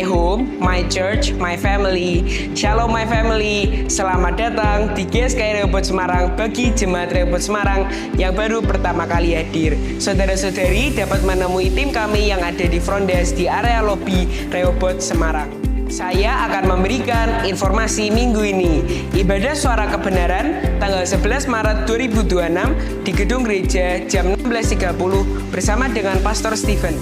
my home, my church, my family. Shalom my family, selamat datang di GSKI Rehoboth Semarang bagi Jemaat Rehoboth Semarang yang baru pertama kali hadir. Saudara-saudari dapat menemui tim kami yang ada di front desk di area lobi Rehoboth Semarang. Saya akan memberikan informasi minggu ini. Ibadah Suara Kebenaran tanggal 11 Maret 2026 di Gedung Gereja jam 16.30 bersama dengan Pastor Stephen.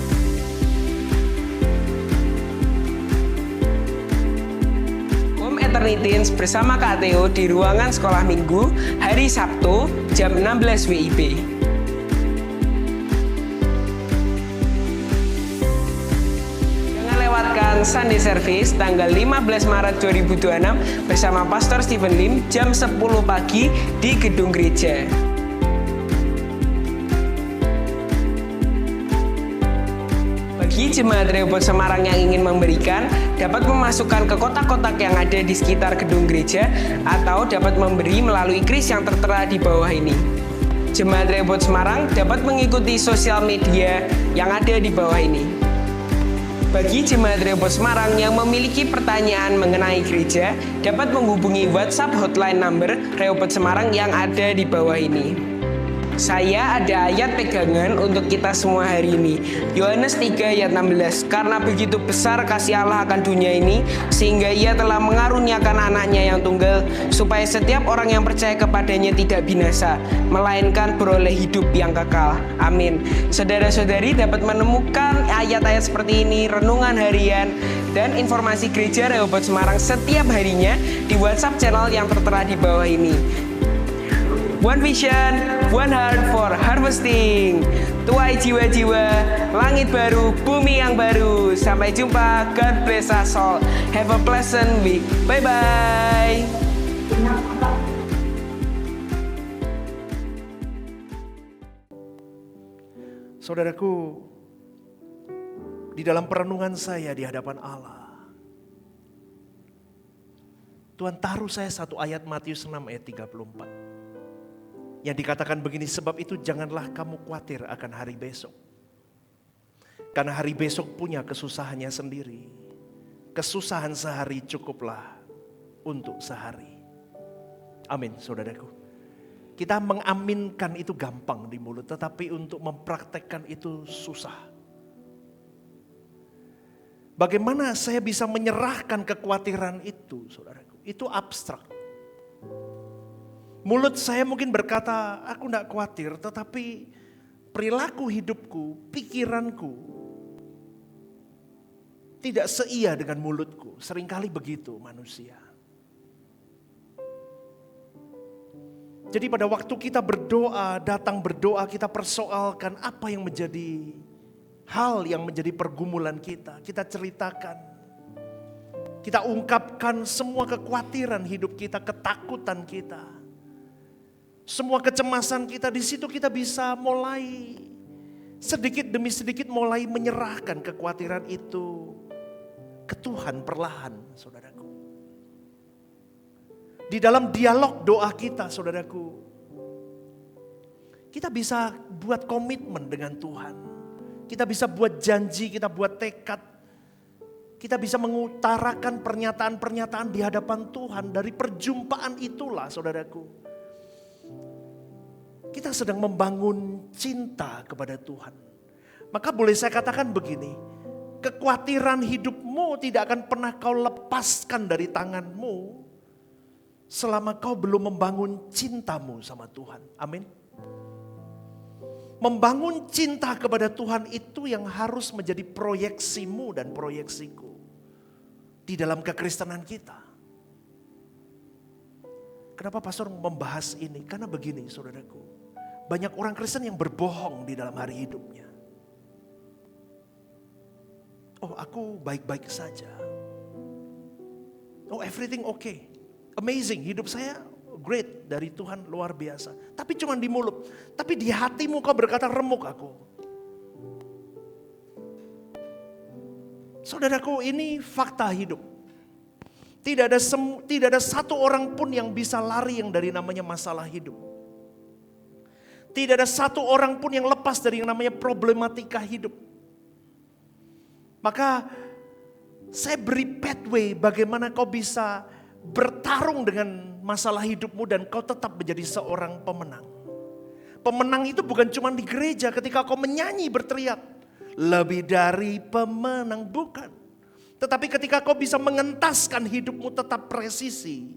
Home Eternity bersama Kak Theo di ruangan sekolah minggu hari Sabtu jam 16 WIB. Sunday Service tanggal 15 Maret 2026 bersama Pastor Stephen Lim jam 10 pagi di Gedung Gereja. Bagi Jemaat Rehoboth Semarang yang ingin memberikan, dapat memasukkan ke kotak-kotak yang ada di sekitar Gedung Gereja atau dapat memberi melalui kris yang tertera di bawah ini. Jemaat Rehoboth Semarang dapat mengikuti sosial media yang ada di bawah ini. Bagi Jemaat Rehoboth Semarang yang memiliki pertanyaan mengenai gereja, dapat menghubungi WhatsApp hotline number Rehoboth Semarang yang ada di bawah ini. Saya ada ayat pegangan untuk kita semua hari ini. Yohanes 3 ayat 16. Karena begitu besar kasih Allah akan dunia ini, sehingga Ia telah mengaruniakan anaknya yang tunggal, supaya setiap orang yang percaya kepadanya tidak binasa, melainkan beroleh hidup yang kekal. Amin. Saudara-saudari dapat menemukan ayat-ayat seperti ini, renungan harian, dan informasi gereja Rehoboth Semarang setiap harinya di WhatsApp channel yang tertera di bawah ini. One vision, one heart for harvesting. Tuai jiwa-jiwa, langit baru, bumi yang baru. Sampai jumpa, God bless us all. Have a pleasant week. Bye-bye. Saudaraku, di dalam perenungan saya di hadapan Allah, Tuhan taruh saya satu ayat Matius 6 ayat 34. Yang dikatakan begini, sebab itu janganlah kamu khawatir akan hari besok. Karena hari besok punya kesusahannya sendiri. Kesusahan sehari cukuplah untuk sehari. Amin, saudaraku. Kita mengaminkan itu gampang di mulut, tetapi untuk mempraktekkan itu susah. Bagaimana saya bisa menyerahkan kekhawatiran itu, saudaraku? Itu abstrak. Mulut saya mungkin berkata, aku tidak khawatir, tetapi perilaku hidupku, pikiranku tidak seia dengan mulutku. Seringkali begitu manusia. Jadi pada waktu kita berdoa, datang berdoa, kita persoalkan apa yang menjadi hal yang menjadi pergumulan kita. Kita ceritakan, kita ungkapkan semua kekhawatiran hidup kita, ketakutan kita. Semua kecemasan kita, di situ kita bisa mulai sedikit demi sedikit mulai menyerahkan kekhawatiran itu ke Tuhan perlahan, saudaraku. Di dalam dialog doa kita, saudaraku, kita bisa buat komitmen dengan Tuhan. Kita bisa buat janji, kita buat tekad. Kita bisa mengutarakan pernyataan-pernyataan di hadapan Tuhan. Dari perjumpaan itulah, saudaraku, kita sedang membangun cinta kepada Tuhan. Maka boleh saya katakan begini, kekhawatiran hidupmu tidak akan pernah kau lepaskan dari tanganmu selama kau belum membangun cintamu sama Tuhan. Amin. Membangun cinta kepada Tuhan itu yang harus menjadi proyeksimu dan proyeksiku di dalam kekristenan kita. Kenapa pastor membahas ini? Karena begini, saudaraku. Banyak orang Kristen yang berbohong di dalam hari hidupnya. Oh, aku baik-baik saja. Oh, everything okay. Amazing, hidup saya great, dari Tuhan luar biasa. Tapi cuma di mulut. Tapi di hatimu kau berkata remuk aku. Saudaraku, ini fakta hidup. Tidak ada satu orang pun yang bisa lari yang dari namanya masalah hidup. Tidak ada satu orang pun yang lepas dari yang namanya problematika hidup. Maka Saya beri pathway bagaimana kau bisa bertarung dengan masalah hidupmu dan kau tetap menjadi seorang pemenang. Pemenang itu bukan cuma di gereja ketika kau menyanyi berteriak. Lebih dari pemenang, bukan. Tetapi ketika kau bisa mengentaskan hidupmu tetap presisi.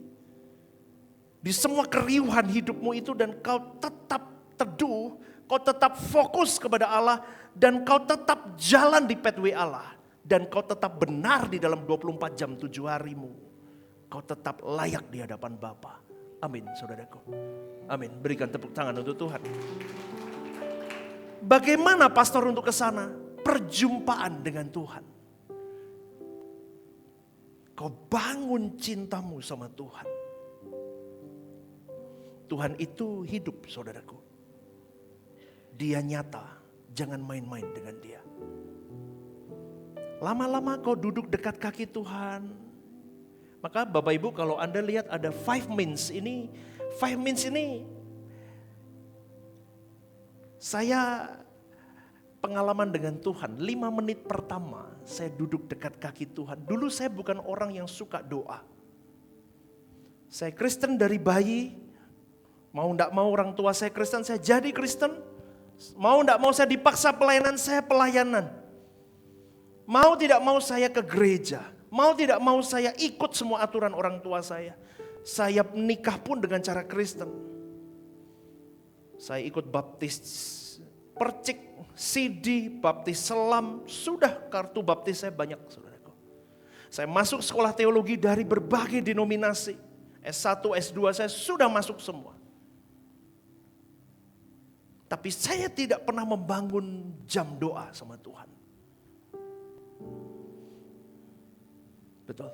Di semua keriuhan hidupmu itu dan kau tetap teduh, kau tetap fokus kepada Allah. Dan kau tetap jalan di pathway Allah. Dan kau tetap benar di dalam 24 jam 7 harimu. Kau tetap layak di hadapan Bapa. Amin, saudaraku. Amin. Berikan tepuk tangan untuk Tuhan. Bagaimana pastor untuk ke sana? Perjumpaan dengan Tuhan. Kau bangun cintamu sama Tuhan. Tuhan itu hidup, saudaraku. Dia nyata, jangan main-main dengan dia. Lama-lama kau duduk dekat kaki Tuhan. Maka Bapak Ibu kalau Anda lihat ada 5 means ini. 5 means ini saya pengalaman dengan Tuhan. 5 menit pertama saya duduk dekat kaki Tuhan. Dulu saya bukan orang yang suka doa. Saya Kristen dari bayi. Mau enggak mau orang tua saya Kristen, saya jadi Kristen. Mau enggak mau saya dipaksa pelayanan, saya pelayanan. Mau tidak mau saya ke gereja. Mau tidak mau saya ikut semua aturan orang tua saya. Saya menikah pun dengan cara Kristen. Saya ikut baptis percik, CD, baptis selam. Sudah kartu baptis saya banyak, saudaraku. Saya masuk sekolah teologi dari berbagai denominasi. S1, S2 saya sudah masuk semua. Tapi saya tidak pernah membangun jam doa sama Tuhan. Betul.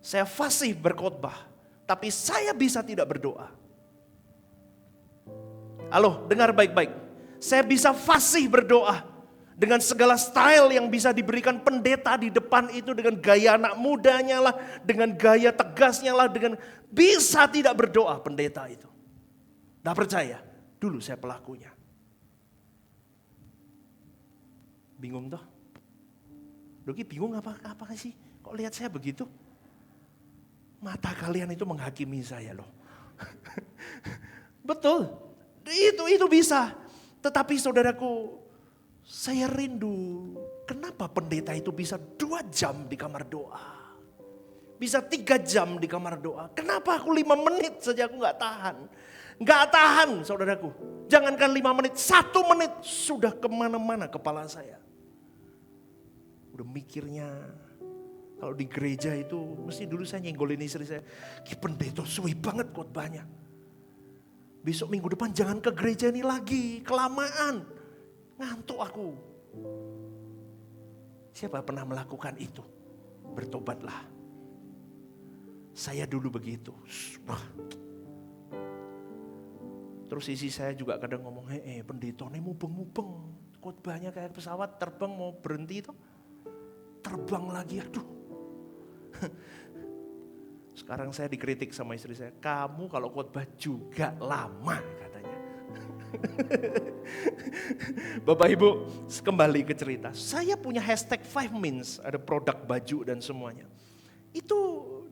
Saya fasih berkhotbah, tapi saya bisa tidak berdoa. Halo, dengar baik-baik. Saya bisa fasih berdoa dengan segala style yang bisa diberikan pendeta di depan itu, dengan gaya anak mudanya lah, dengan gaya tegasnya lah, dengan bisa tidak berdoa pendeta itu. Tidak percaya? Dulu saya pelakunya. Bingung toh? Doki bingung apa sih? Kok lihat saya begitu? Mata kalian itu menghakimi saya loh. Betul, itu bisa. Tetapi saudaraku, saya rindu. Kenapa pendeta itu bisa 2 jam di kamar doa? Bisa 3 jam di kamar doa. Kenapa aku 5 menit saja aku gak tahan? Gak tahan saudaraku. Jangankan 5 menit, 1 menit sudah kemana-mana kepala saya. Udah mikirnya. Kalau di gereja itu, mesti dulu saya nyenggolin istri saya. Pendeta suwi banget khotbahnya. Besok minggu depan jangan ke gereja ini lagi, kelamaan. Ngantuk aku. Siapa pernah melakukan itu? Bertobatlah. Saya dulu begitu. Wah. Terus isi saya juga kadang ngomong, pendeta ini mubeng-mubeng. Khotbahnya kayak pesawat terbang mau berhenti itu. Terbang lagi, aduh. Sekarang saya dikritik sama istri saya, kamu kalau khotbah juga lama katanya. Bapak Ibu, kembali ke cerita. Saya punya hashtag 5 means, ada produk baju dan semuanya. Itu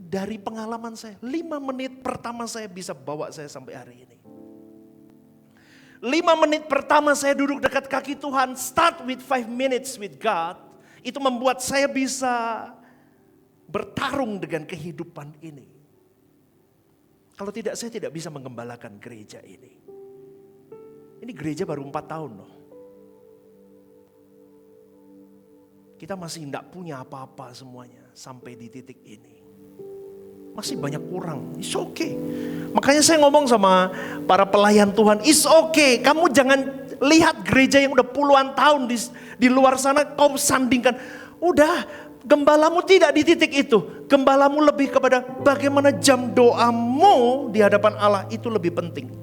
dari pengalaman saya, 5 menit pertama saya bisa bawa saya sampai hari ini. 5 menit pertama saya duduk dekat kaki Tuhan, start with 5 minutes with God, itu membuat saya bisa bertarung dengan kehidupan ini. Kalau tidak, saya tidak bisa menggembalakan gereja ini. Ini gereja baru 4 tahun loh. Kita masih tidak punya apa-apa semuanya sampai di titik ini. Masih banyak kurang, it's okay. Makanya saya ngomong sama para pelayan Tuhan, it's okay. Kamu jangan lihat gereja yang udah puluhan tahun di luar sana, kau sandingkan. Udah, gembalamu tidak di titik itu. Gembalamu lebih kepada bagaimana jam doamu di hadapan Allah itu lebih penting.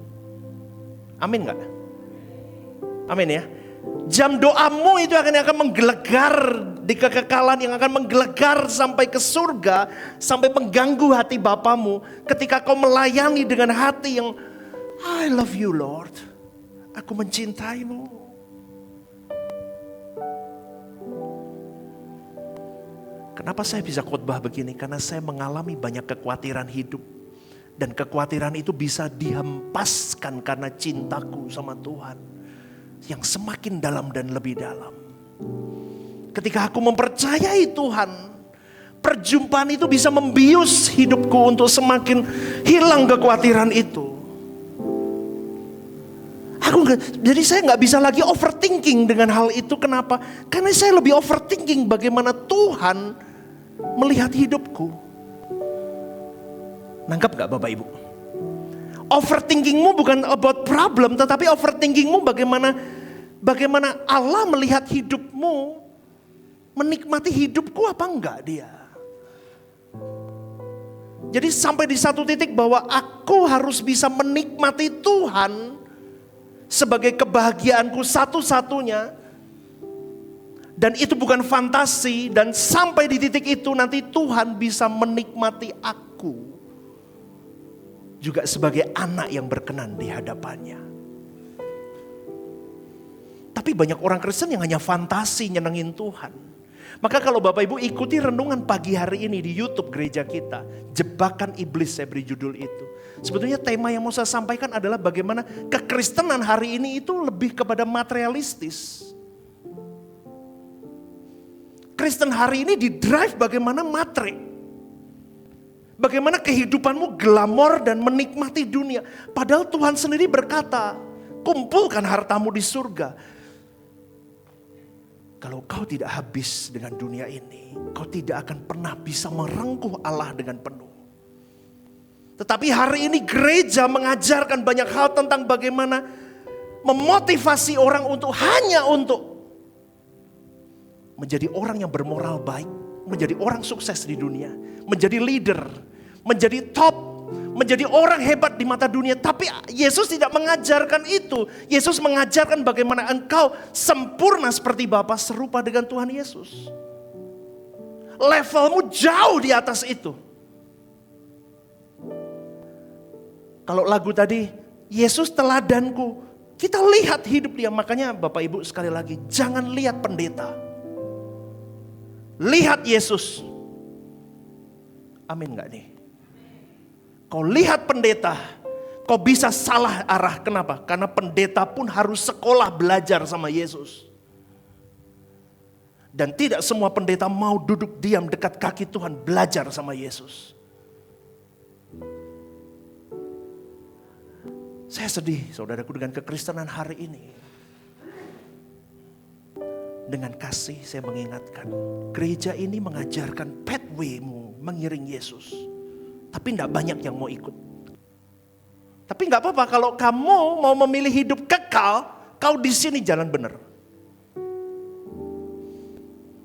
Amin gak? Amin ya. Jam doamu itu akan menggelegar di kekekalan, yang akan menggelegar sampai ke surga, sampai mengganggu hati Bapamu ketika kau melayani dengan hati yang I love you Lord. Aku mencintaimu. Kenapa saya bisa khotbah begini? Karena saya mengalami banyak kekhawatiran hidup. Dan kekhawatiran itu bisa dihempaskan karena cintaku sama Tuhan. Yang semakin dalam dan lebih dalam. Ketika aku mempercayai Tuhan, perjumpaan itu bisa membius hidupku untuk semakin hilang kekhawatiran itu. Jadi saya nggak bisa lagi overthinking dengan hal itu. Kenapa? Karena saya lebih overthinking bagaimana Tuhan melihat hidupku. Nangkap gak Bapak Ibu? Overthinkingmu bukan about problem, tetapi overthinkingmu bagaimana Allah melihat hidupmu, menikmati hidupku apa enggak dia. Jadi sampai di satu titik bahwa aku harus bisa menikmati Tuhan sebagai kebahagiaanku satu-satunya. Dan itu bukan fantasi, dan sampai di titik itu nanti Tuhan bisa menikmati aku juga sebagai anak yang berkenan di hadapannya. Tapi banyak orang Kristen yang hanya fantasi nyenengin Tuhan. Maka kalau Bapak Ibu ikuti renungan pagi hari ini di YouTube gereja kita, Jebakan Iblis, saya beri judul itu. Sebetulnya tema yang mau saya sampaikan adalah bagaimana kekristenan hari ini itu lebih kepada materialistis. Kristen hari ini didrive bagaimana materi. Bagaimana kehidupanmu glamor dan menikmati dunia. Padahal Tuhan sendiri berkata, kumpulkan hartamu di surga. Kalau kau tidak habis dengan dunia ini, kau tidak akan pernah bisa merengkuh Allah dengan penuh. Tetapi hari ini gereja mengajarkan banyak hal tentang bagaimana memotivasi orang hanya untuk menjadi orang yang bermoral baik, menjadi orang sukses di dunia, menjadi leader, menjadi top, menjadi orang hebat di mata dunia. Tapi Yesus tidak mengajarkan itu. Yesus mengajarkan bagaimana engkau sempurna seperti Bapa, serupa dengan Tuhan Yesus. Levelmu jauh di atas itu. Kalau lagu tadi, Yesus teladanku, kita lihat hidup dia. Makanya Bapak Ibu sekali lagi, jangan lihat pendeta. Lihat Yesus. Amin gak nih? Kau lihat pendeta, kau bisa salah arah. Kenapa? Karena pendeta pun harus sekolah belajar sama Yesus. Dan tidak semua pendeta mau duduk diam dekat kaki Tuhan belajar sama Yesus. Saya sedih saudaraku dengan kekristenan hari ini. Dengan kasih saya mengingatkan, gereja ini mengajarkan pathway-mu mengiring Yesus. Tapi tidak banyak yang mau ikut. Tapi nggak apa-apa kalau kamu mau memilih hidup kekal, kau di sini jalan benar.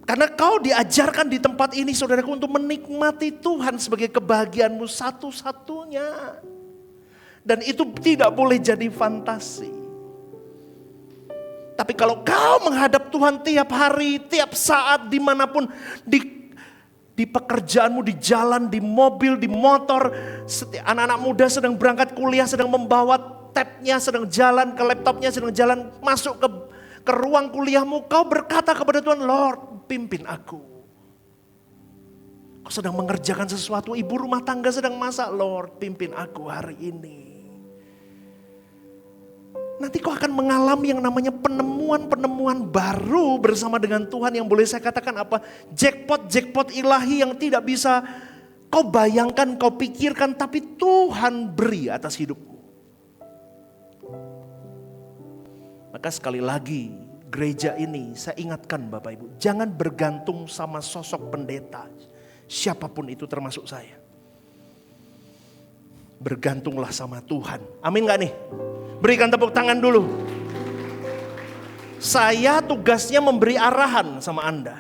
Karena kau diajarkan di tempat ini saudaraku untuk menikmati Tuhan sebagai kebahagiaanmu satu-satunya. Dan itu tidak boleh jadi fantasi. Tapi kalau kau menghadap Tuhan tiap hari, tiap saat, dimanapun, di pekerjaanmu, di jalan, di mobil, di motor, anak-anak muda sedang berangkat kuliah, sedang membawa tabnya, sedang jalan ke laptopnya, sedang jalan masuk ke ruang kuliahmu, kau berkata kepada Tuhan, Lord, pimpin aku. Kau sedang mengerjakan sesuatu, ibu rumah tangga sedang masak, Lord, pimpin aku hari ini. Nanti kau akan mengalami yang namanya penemuan-penemuan baru bersama dengan Tuhan yang boleh saya katakan apa? Jackpot ilahi yang tidak bisa kau bayangkan, kau pikirkan, tapi Tuhan beri atas hidupmu. Maka sekali lagi gereja ini saya ingatkan Bapak Ibu, jangan bergantung sama sosok pendeta. Siapapun itu termasuk saya. Bergantunglah sama Tuhan. Amin gak nih? Berikan tepuk tangan dulu. Saya tugasnya memberi arahan sama Anda.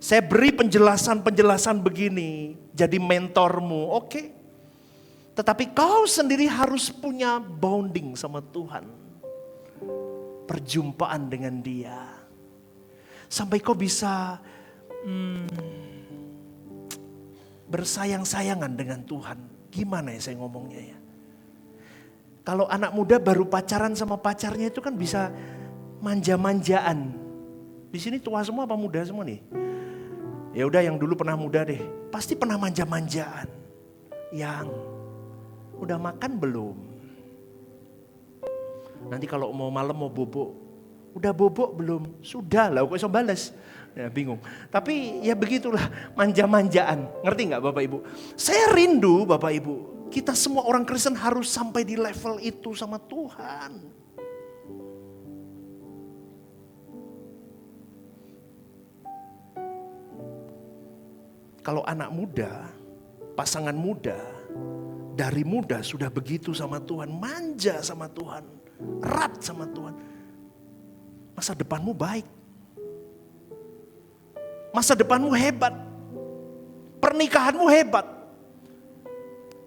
Saya beri penjelasan-penjelasan begini. Jadi mentormu, oke. Tetapi kau sendiri harus punya bonding sama Tuhan. Perjumpaan dengan dia. Sampai kau bisa bersayang-sayangan dengan Tuhan. Gimana ya saya ngomongnya ya? Kalau anak muda baru pacaran sama pacarnya itu kan bisa manja-manjaan. Di sini tua semua apa muda semua nih? Ya udah yang dulu pernah muda deh, pasti pernah manja-manjaan. Yang udah makan belum? Nanti kalau mau malam mau bobok, udah bobok belum? Sudah lah, kok iso bales? Ya bingung. Tapi ya begitulah manja-manjaan. Ngerti nggak Bapak Ibu? Saya rindu Bapak Ibu, kita semua orang Kristen harus sampai di level itu sama Tuhan. Kalau anak muda, pasangan muda, dari muda sudah begitu sama Tuhan, manja sama Tuhan, erat sama Tuhan. Masa depanmu baik. Masa depanmu hebat. Pernikahanmu hebat.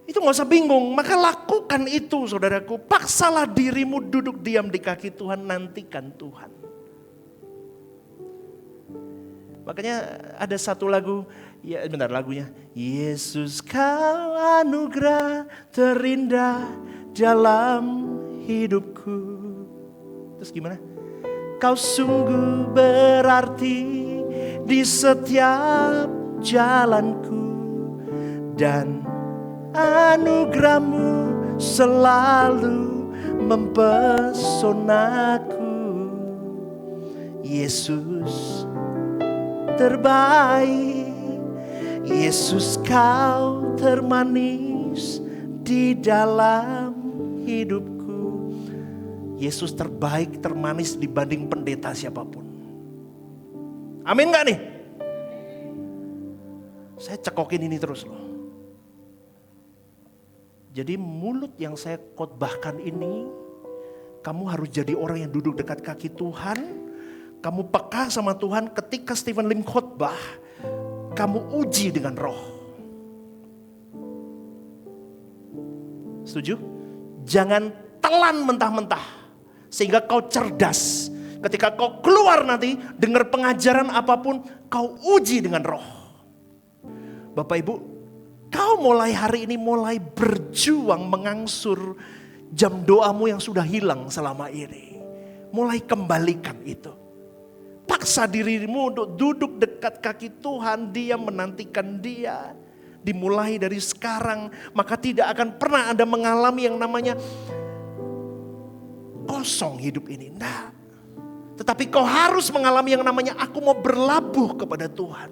Itu gak usah bingung, maka lakukan itu saudaraku. Paksalah dirimu duduk diam di kaki Tuhan, nantikan Tuhan. Makanya ada satu lagu, ya bentar lagunya. Yesus kau anugerah terindah dalam hidupku. Terus gimana? Kau sungguh berarti di setiap jalanku. Dan anugerahmu selalu mempesonaku. Yesus terbaik, Yesus kau termanis di dalam hidupku. Yesus terbaik, termanis dibanding pendeta siapapun. Amin gak nih? Saya cekokin ini terus loh. Jadi mulut yang saya khotbahkan ini, kamu harus jadi orang yang duduk dekat kaki Tuhan. Kamu peka sama Tuhan ketika Stephen Lim khotbah, kamu uji dengan roh. Setuju? Jangan telan mentah-mentah sehingga kau cerdas. Ketika kau keluar nanti dengar pengajaran apapun, kau uji dengan roh. Bapak Ibu, kau mulai hari ini mulai berjuang mengangsur jam doamu yang sudah hilang selama ini. Mulai kembalikan itu. Paksa dirimu untuk duduk dekat kaki Tuhan, dia menantikan dia. Dimulai dari sekarang, maka tidak akan pernah Anda mengalami yang namanya kosong hidup ini. Nah, tetapi kau harus mengalami yang namanya aku mau berlabuh kepada Tuhan.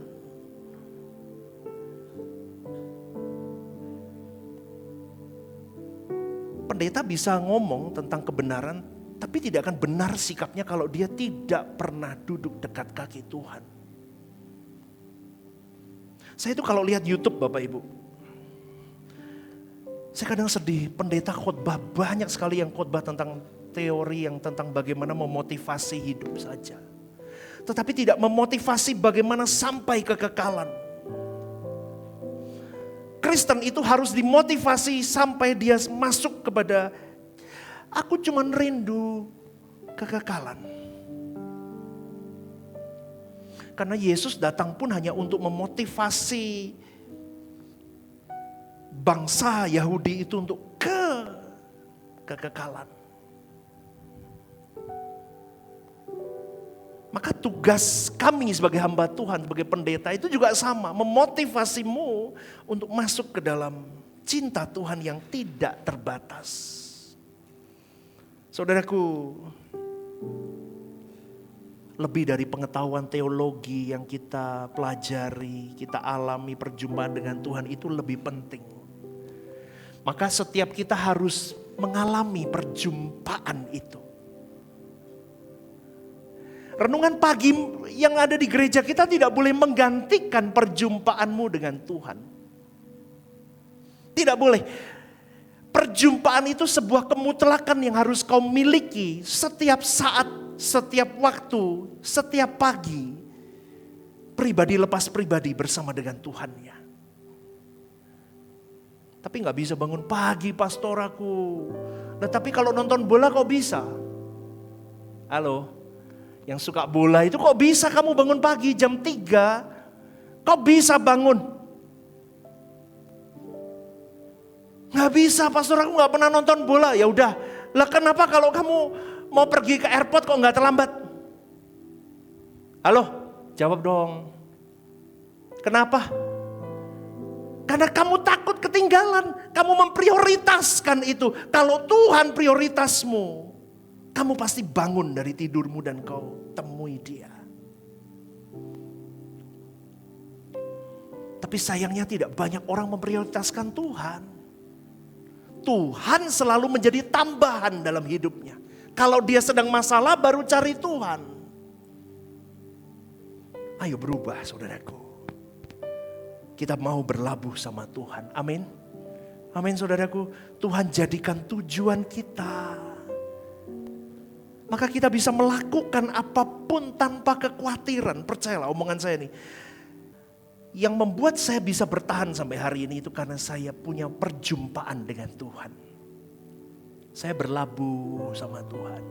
Pendeta bisa ngomong tentang kebenaran, tapi tidak akan benar sikapnya kalau dia tidak pernah duduk dekat kaki Tuhan. Saya itu kalau lihat YouTube Bapak Ibu, saya kadang sedih, pendeta khotbah banyak sekali yang khotbah tentang teori yang tentang bagaimana memotivasi hidup saja. Tetapi tidak memotivasi bagaimana sampai kekekalan. Kristen itu harus dimotivasi sampai dia masuk kepada aku cuma rindu kekekalan. Karena Yesus datang pun hanya untuk memotivasi bangsa Yahudi itu untuk kekekalan. Maka tugas kami sebagai hamba Tuhan, sebagai pendeta itu juga sama. Memotivasimu untuk masuk ke dalam cinta Tuhan yang tidak terbatas. Saudaraku, lebih dari pengetahuan teologi yang kita pelajari, kita alami perjumpaan dengan Tuhan itu lebih penting. Maka setiap kita harus mengalami perjumpaan itu. Renungan pagi yang ada di gereja kita tidak boleh menggantikan perjumpaanmu dengan Tuhan. Tidak boleh. Perjumpaan itu sebuah kemutlakan yang harus kau miliki setiap saat, setiap waktu, setiap pagi. Pribadi lepas pribadi bersama dengan Tuhannya. Tapi gak bisa bangun pagi pastor aku. Nah tapi kalau nonton bola kok bisa? Halo? Yang suka bola itu kok bisa kamu bangun pagi jam 3? Kok bisa bangun? Gak bisa pastor, aku gak pernah nonton bola. Ya udah, lah kenapa kalau kamu mau pergi ke airport kok gak terlambat? Halo, jawab dong. Kenapa? Karena kamu takut ketinggalan. Kamu memprioritaskan itu. Kalau Tuhan prioritasmu, kamu pasti bangun dari tidurmu dan kau temui Dia. Tapi sayangnya tidak banyak orang memprioritaskan Tuhan. Tuhan selalu menjadi tambahan dalam hidupnya. Kalau dia sedang masalah baru cari Tuhan. Ayo berubah saudaraku. Kita mau berlabuh sama Tuhan. Amin. Amin saudaraku. Tuhan jadikan tujuan kita. Maka kita bisa melakukan apapun tanpa kekhawatiran. Percayalah omongan saya nih. Yang membuat saya bisa bertahan sampai hari ini itu karena saya punya perjumpaan dengan Tuhan. Saya berlabuh sama Tuhan.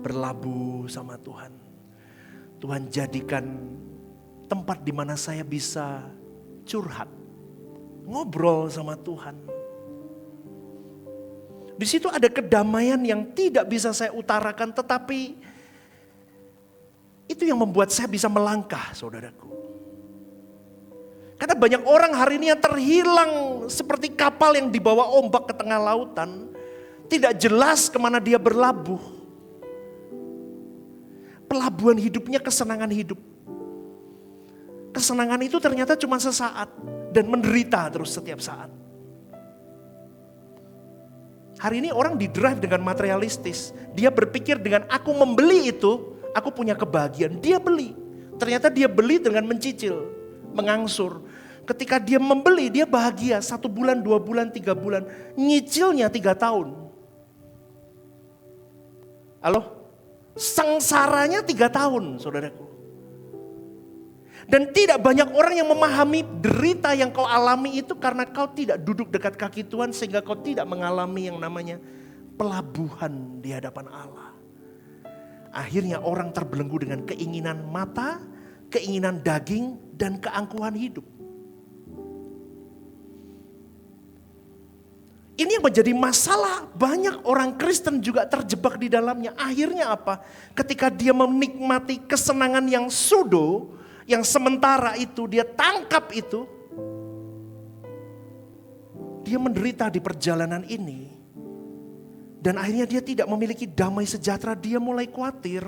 Berlabuh sama Tuhan. Tuhan jadikan tempat di mana saya bisa curhat. Ngobrol sama Tuhan. Di situ ada kedamaian yang tidak bisa saya utarakan, tetapi itu yang membuat saya bisa melangkah, saudaraku. Karena banyak orang hari ini yang terhilang seperti kapal yang dibawa ombak ke tengah lautan. Tidak jelas kemana dia berlabuh. Pelabuhan hidupnya kesenangan hidup. Kesenangan itu ternyata cuma sesaat dan menderita terus setiap saat. Hari ini orang didrive dengan materialistis. Dia berpikir dengan aku membeli itu, aku punya kebahagiaan. Dia beli. Ternyata dia beli dengan mencicil, mengangsur. Ketika dia membeli, dia bahagia 1 bulan, 2 bulan, 3 bulan. Nyicilnya 3 tahun. Halo? Sengsaranya 3 tahun, saudaraku. Dan tidak banyak orang yang memahami derita yang kau alami itu karena kau tidak duduk dekat kaki Tuhan sehingga kau tidak mengalami yang namanya pelabuhan di hadapan Allah. Akhirnya orang terbelenggu dengan keinginan mata, keinginan daging, dan keangkuhan hidup. Ini yang menjadi masalah, banyak orang Kristen juga terjebak di dalamnya. Akhirnya apa? Ketika dia menikmati kesenangan yang sudo, yang sementara itu, dia tangkap itu. Dia menderita di perjalanan ini. Dan akhirnya dia tidak memiliki damai sejahtera, dia mulai khawatir.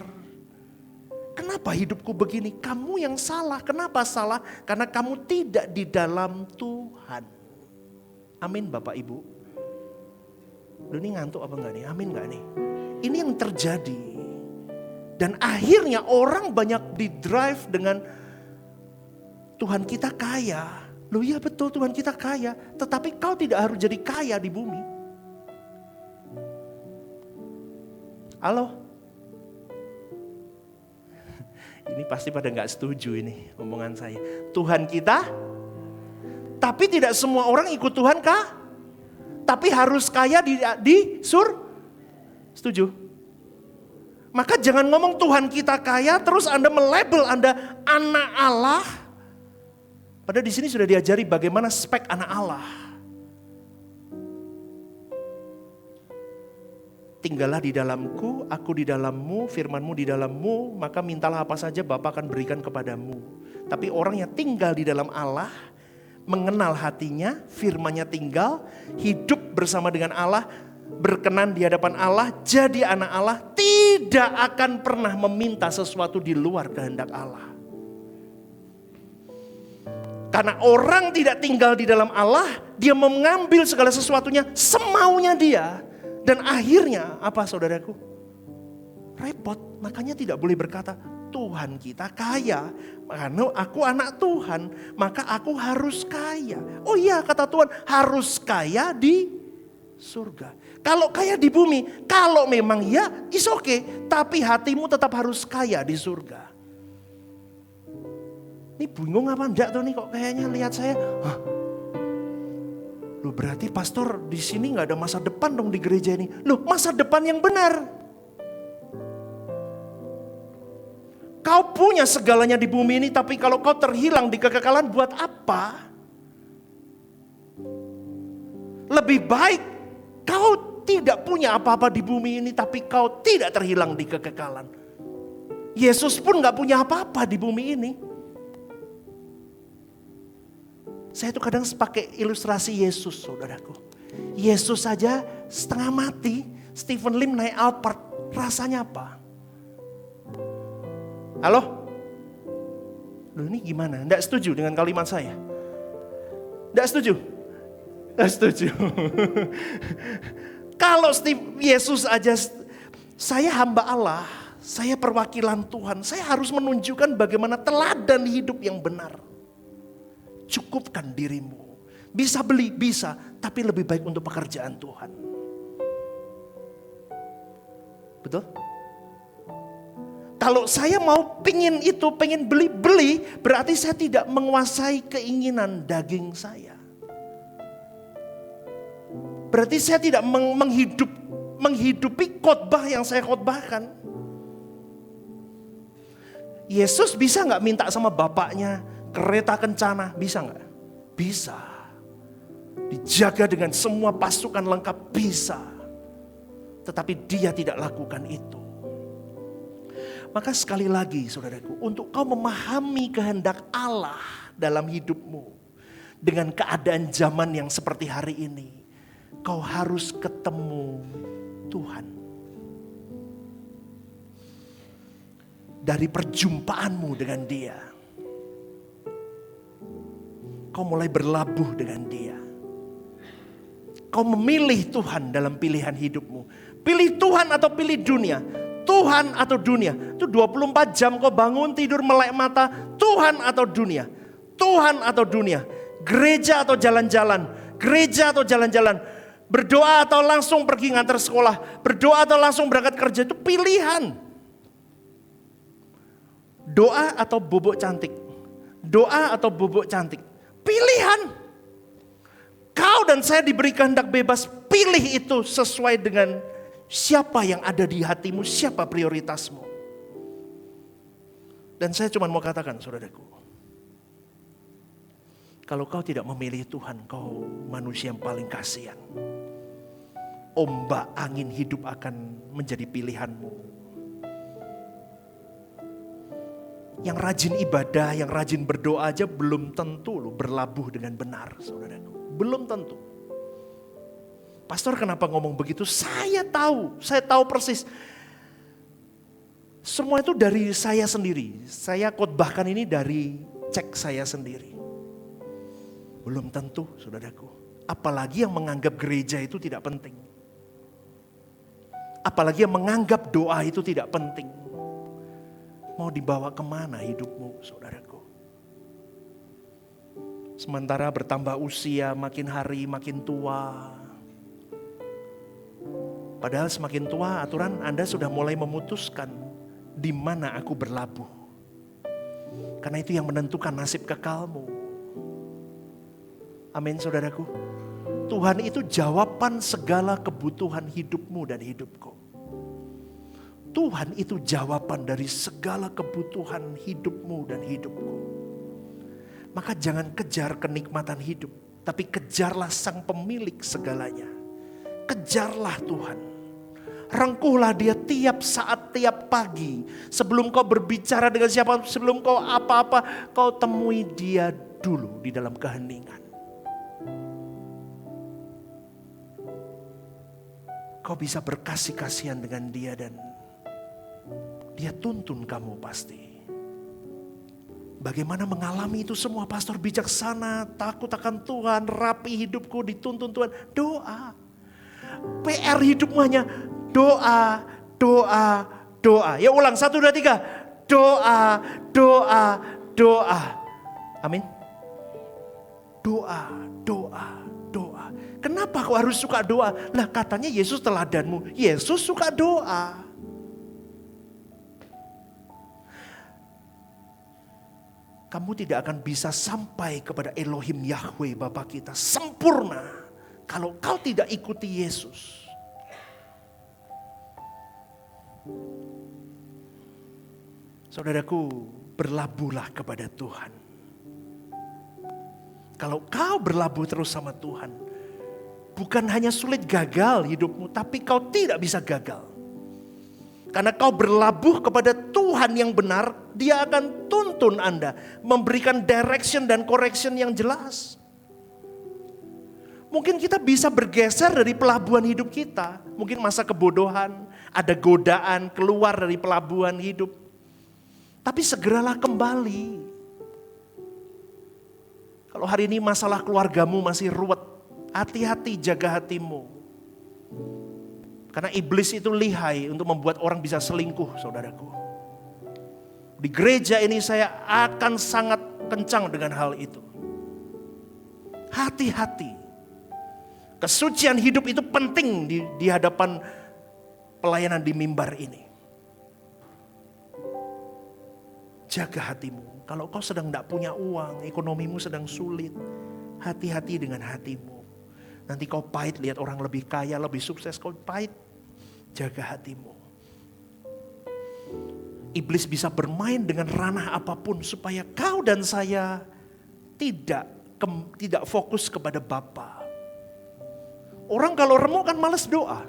Kenapa hidupku begini? Kamu yang salah. Kenapa salah? Karena kamu tidak di dalam Tuhan. Amin Bapak Ibu. Lu ini ngantuk apa enggak nih? Amin enggak nih? Ini yang terjadi. Dan akhirnya orang banyak di drive dengan Tuhan kita kaya. Loh iya betul Tuhan kita kaya. Tetapi kau tidak harus jadi kaya di bumi. Halo? Ini pasti pada gak setuju ini omongan saya. Tuhan kita, tapi tidak semua orang ikut Tuhan kah? Tapi harus kaya di Setuju? Maka jangan ngomong Tuhan kita kaya terus Anda melabel Anda anak Allah. Padahal di sini sudah diajari bagaimana spek anak Allah. Tinggallah di dalamku, aku di dalammu, firmanmu di dalammu, maka mintalah apa saja Bapa akan berikan kepadamu. Tapi orang yang tinggal di dalam Allah, mengenal hatinya, firman-Nya tinggal, hidup bersama dengan Allah, berkenan di hadapan Allah, jadi anak Allah, tidak akan pernah meminta sesuatu di luar kehendak Allah. Karena orang tidak tinggal di dalam Allah, dia mengambil segala sesuatunya semaunya dia. Dan akhirnya apa saudaraku? Repot, makanya tidak boleh berkata, Tuhan kita kaya, karena aku anak Tuhan, maka aku harus kaya. Oh iya kata Tuhan, harus kaya di surga. Kalau kaya di bumi, kalau memang ya is okay, tapi hatimu tetap harus kaya di surga. Ini bingung apa enggak tuh nih kok kayaknya lihat saya, loh berarti pastor di sini nggak ada masa depan dong di gereja ini. Loh masa depan yang benar. Kau punya segalanya di bumi ini, tapi kalau kau terhilang di kekekalan buat apa? Lebih baik kau tidak punya apa-apa di bumi ini, tapi kau tidak terhilang di kekekalan. Yesus pun gak punya apa-apa di bumi ini. Saya tuh kadang pakai ilustrasi Yesus, saudaraku. Yesus saja setengah mati, Stephen Lim naik Alphard, rasanya apa? Halo? Loh ini gimana? Nggak setuju dengan kalimat saya? Nggak setuju? Nggak setuju. Kalau Yesus aja, saya hamba Allah, saya perwakilan Tuhan, saya harus menunjukkan bagaimana teladan hidup yang benar. Cukupkan dirimu. Bisa beli, bisa, tapi lebih baik untuk pekerjaan Tuhan. Betul? Kalau saya mau pingin itu, pengen beli, berarti saya tidak menguasai keinginan daging saya. Berarti saya tidak menghidupi khotbah yang saya khotbahkan. Yesus bisa gak minta sama bapaknya kereta kencana? Bisa gak? Bisa. Dijaga dengan semua pasukan lengkap, bisa. Tetapi dia tidak lakukan itu. Maka sekali lagi saudaraku, untuk kau memahami kehendak Allah dalam hidupmu, dengan keadaan zaman yang seperti hari ini, kau harus ketemu Tuhan. Dari perjumpaanmu dengan Dia, kau mulai berlabuh dengan Dia. Kau memilih Tuhan dalam pilihan hidupmu. Pilih Tuhan atau pilih dunia? Tuhan atau dunia? Itu 24 jam kau bangun tidur melek mata, Tuhan atau dunia? Tuhan atau dunia? Gereja atau jalan-jalan? Gereja atau jalan-jalan? Berdoa atau langsung pergi ngantar sekolah? Berdoa atau langsung berangkat kerja? Itu pilihan. Doa atau bobok cantik? Doa atau bobok cantik? Pilihan. Kau dan saya diberi kehendak bebas, pilih itu sesuai dengan siapa yang ada di hatimu, siapa prioritasmu. Dan saya cuma mau katakan saudaraku, kalau kau tidak memilih Tuhan, kau manusia yang paling kasihan. Ombak angin hidup akan menjadi pilihanmu. Yang rajin ibadah, yang rajin berdoa aja belum tentu loh berlabuh dengan benar, saudaraku. Belum tentu. Pastor kenapa ngomong begitu? Saya tahu persis. Semua itu dari saya sendiri. Saya khotbahkan ini dari cek saya sendiri. Belum tentu, saudaraku. Apalagi yang menganggap gereja itu tidak penting. Apalagi yang menganggap doa itu tidak penting. Mau dibawa kemana hidupmu, saudaraku? Sementara bertambah usia, makin hari makin tua. Padahal semakin tua aturan Anda sudah mulai memutuskan di mana aku berlabuh. Karena itu yang menentukan nasib kekalmu. Amin saudaraku. Tuhan itu jawaban segala kebutuhan hidupmu dan hidupku. Tuhan itu jawaban dari segala kebutuhan hidupmu dan hidupku. Maka jangan kejar kenikmatan hidup, tapi kejarlah Sang Pemilik segalanya. Kejarlah Tuhan. Rengkuhlah Dia tiap saat, tiap pagi. Sebelum kau berbicara dengan siapa, sebelum kau apa-apa, kau temui Dia dulu di dalam keheningan. Kau bisa berkasih-kasihan dengan Dia dan Dia tuntun kamu pasti. Bagaimana mengalami itu semua? Pastor bijaksana, takut akan Tuhan, rapi hidupku, dituntun Tuhan. Doa. PR hidupmu hanya doa, doa, doa. Ya ulang, 1, 2, 3. Doa, doa, doa. Amin. Doa, doa, doa. Kenapa kau harus suka doa? Lah katanya Yesus teladanmu. Yesus suka doa. Kamu tidak akan bisa sampai kepada Elohim Yahweh Bapa kita sempurna kalau kau tidak ikuti Yesus. Saudaraku, berlabuhlah kepada Tuhan. Kalau kau berlabuh terus sama Tuhan, bukan hanya sulit gagal hidupmu, tapi kau tidak bisa gagal. Karena kau berlabuh kepada Tuhan yang benar, Dia akan tuntun Anda, memberikan direction dan correction yang jelas. Mungkin kita bisa bergeser dari pelabuhan hidup kita. Mungkin masa kebodohan, ada godaan keluar dari pelabuhan hidup. Tapi segeralah kembali. Kalau hari ini masalah keluargamu masih ruwet, hati-hati jaga hatimu. Karena iblis itu lihai untuk membuat orang bisa selingkuh, saudaraku. Di gereja ini saya akan sangat kencang dengan hal itu. Hati-hati. Kesucian hidup itu penting di hadapan pelayanan di mimbar ini. Jaga hatimu. Kalau kau sedang tidak punya uang, ekonomimu sedang sulit, hati-hati dengan hatimu. Nanti kau pahit lihat orang lebih kaya, lebih sukses, kau pahit. Jaga hatimu. Iblis bisa bermain dengan ranah apapun supaya kau dan saya tidak fokus kepada Bapa. Orang kalau remuk kan malas doa.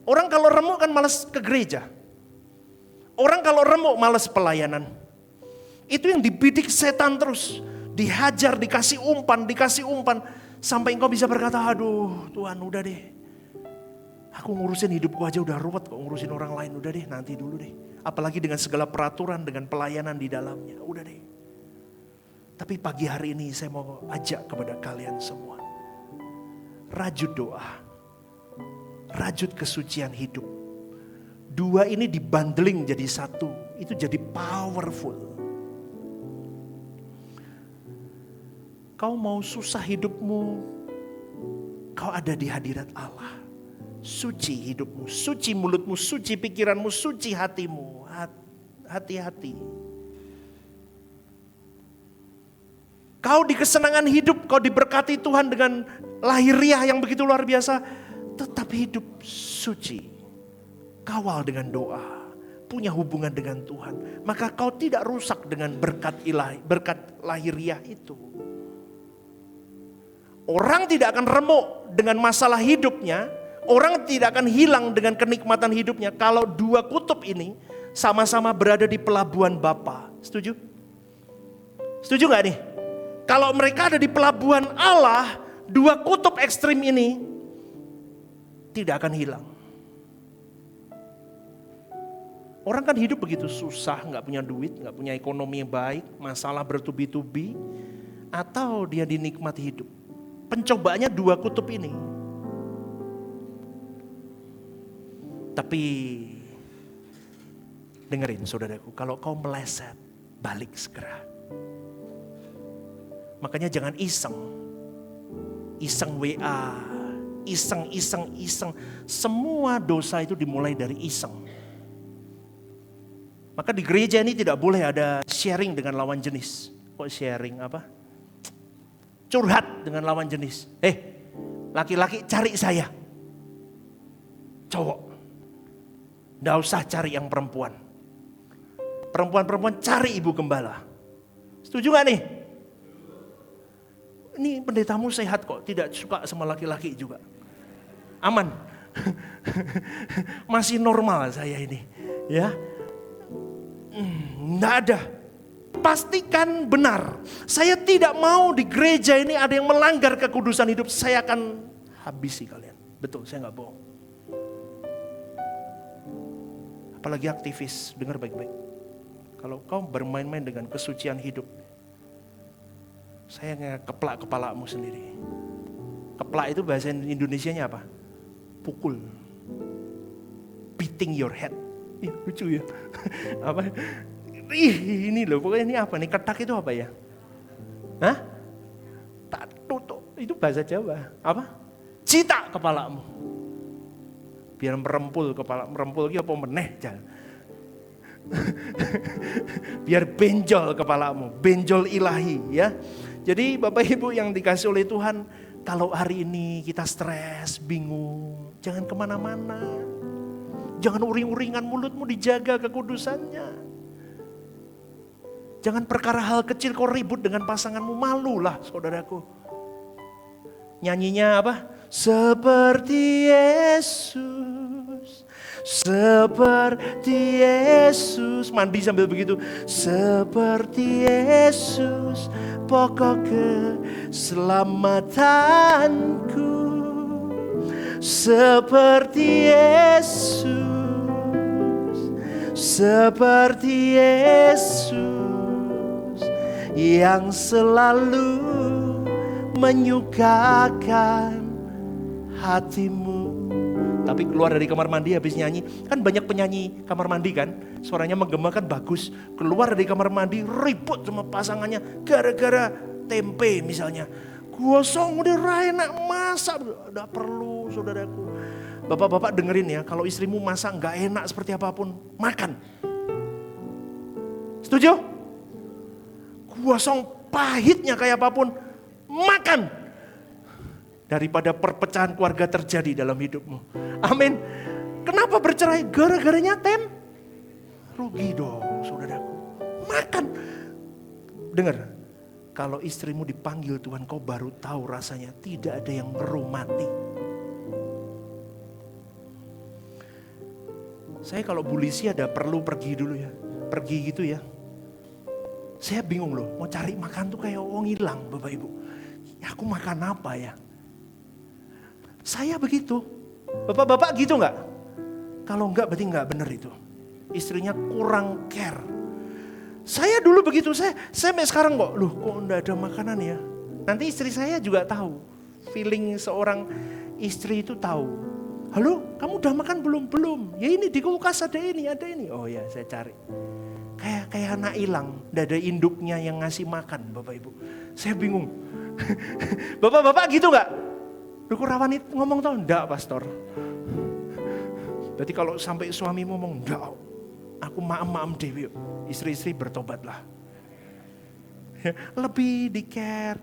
Orang kalau remuk kan malas ke gereja. Orang kalau remuk malas pelayanan. Itu yang dibidik setan terus. Dihajar, dikasih umpan. Sampai engkau bisa berkata, aduh Tuhan udah deh. Aku ngurusin hidupku aja udah ruwet kok ngurusin orang lain. Udah deh nanti dulu deh. Apalagi dengan segala peraturan, dengan pelayanan di dalamnya. Udah deh. Tapi pagi hari ini saya mau ajak kepada kalian semua. Rajut doa. Rajut kesucian hidup. Dua ini dibundling jadi satu. Itu jadi powerful. Kau mau susah hidupmu, kau ada di hadirat Allah. Suci hidupmu, suci mulutmu, suci pikiranmu, suci hatimu. Hati-hati. Kau di kesenangan hidup, kau diberkati Tuhan dengan lahiriah yang begitu luar biasa. Tetap hidup suci. Kawal dengan doa. Punya hubungan dengan Tuhan. Maka kau tidak rusak dengan berkat ilahi, berkat lahiriah itu. Orang tidak akan remuk dengan masalah hidupnya. Orang tidak akan hilang dengan kenikmatan hidupnya. Kalau dua kutub ini sama-sama berada di pelabuhan Bapa. Setuju? Setuju gak nih? Kalau mereka ada di pelabuhan Allah, dua kutub ekstrim ini tidak akan hilang. Orang kan hidup begitu susah, gak punya duit, gak punya ekonomi yang baik, masalah bertubi-tubi, atau dia dinikmati hidup. Pencobaannya dua kutub ini. Tapi dengerin saudaraku, kalau kau meleset, balik segera. Makanya jangan iseng WA, iseng. Semua dosa itu dimulai dari iseng. Maka di gereja ini tidak boleh ada sharing dengan lawan jenis. Kok sharing apa? Curhat dengan lawan jenis. Laki-laki cari saya. Cowok. Nggak usah cari yang perempuan. Perempuan cari ibu gembala. Setuju gak nih? Ini pendetamu sehat kok, tidak suka sama laki-laki juga. Aman. Masih normal saya ini. Ya. Nggak ada. Pastikan benar. Saya tidak mau di gereja ini ada yang melanggar kekudusan hidup. Saya akan habisi kalian. Betul, saya nggak bohong. Apalagi aktivis, dengar baik-baik. Kalau kau bermain-main dengan kesucian hidup, saya ngekeplak kepalamu sendiri. Keplak itu bahasa Indonesianya apa? Pukul. Beating your head. Ih, lucu ya. Apa? Ini loh, pokoknya ini apa nih? Ketak itu apa ya? Hah? Tak tutup. Itu bahasa Jawa. Apa? Cita kepalamu. Biar merempul kepala, merempul iki apa meneh jal. Biar benjol kepalamu, benjol ilahi ya. Jadi Bapak Ibu yang dikasih oleh Tuhan, kalau hari ini kita stres, bingung, jangan kemana-mana. Jangan uring-uringan mulutmu, dijaga kekudusannya. Jangan perkara hal kecil kau ribut dengan pasanganmu, malulah saudaraku. Nyanyinya apa? Seperti Yesus Seperti Yesus, mandi sambil begitu. Seperti Yesus, pokok keselamatanku. Seperti Yesus, seperti Yesus yang selalu menyukakan hatimu. Tapi keluar dari kamar mandi habis nyanyi, kan banyak penyanyi kamar mandi kan, suaranya menggema kan bagus. Keluar dari kamar mandi ribut sama pasangannya gara-gara tempe misalnya. Gosong udah enak masak, udah perlu saudaraku. Bapak-bapak dengerin ya, kalau istrimu masak gak enak seperti apapun, makan. Setuju? Gosong pahitnya kayak apapun, makan. Daripada perpecahan keluarga terjadi dalam hidupmu. Amin. Kenapa bercerai? Gara-garanya rugi dong saudaraku. Makan. Dengar, kalau istrimu dipanggil Tuhan kau baru tahu rasanya tidak ada yang merumati. Saya kalau bulisi ada perlu pergi dulu ya. Pergi gitu ya. Saya bingung loh, mau cari makan tuh kayak orang hilang Bapak Ibu. Ya, aku makan apa ya? Saya begitu. Bapak-bapak gitu enggak? Kalau enggak berarti enggak benar itu. Istrinya kurang care. Saya dulu begitu, saya sampai sekarang kok, loh kok enggak ada makanan ya? Nanti istri saya juga tahu. Feeling seorang istri itu tahu. Halo, kamu udah makan belum? Belum. Ya ini di kulkas ada ini, ada ini. Oh ya, saya cari. Kayak anak hilang, enggak ada induknya yang ngasih makan, Bapak Ibu. Saya bingung. Bapak-bapak gitu enggak? Duku Rawan itu ngomong tau, enggak pastor. Berarti kalau sampai suami ngomong, enggak, aku maam dewi, istri-istri bertobatlah. Lebih di care.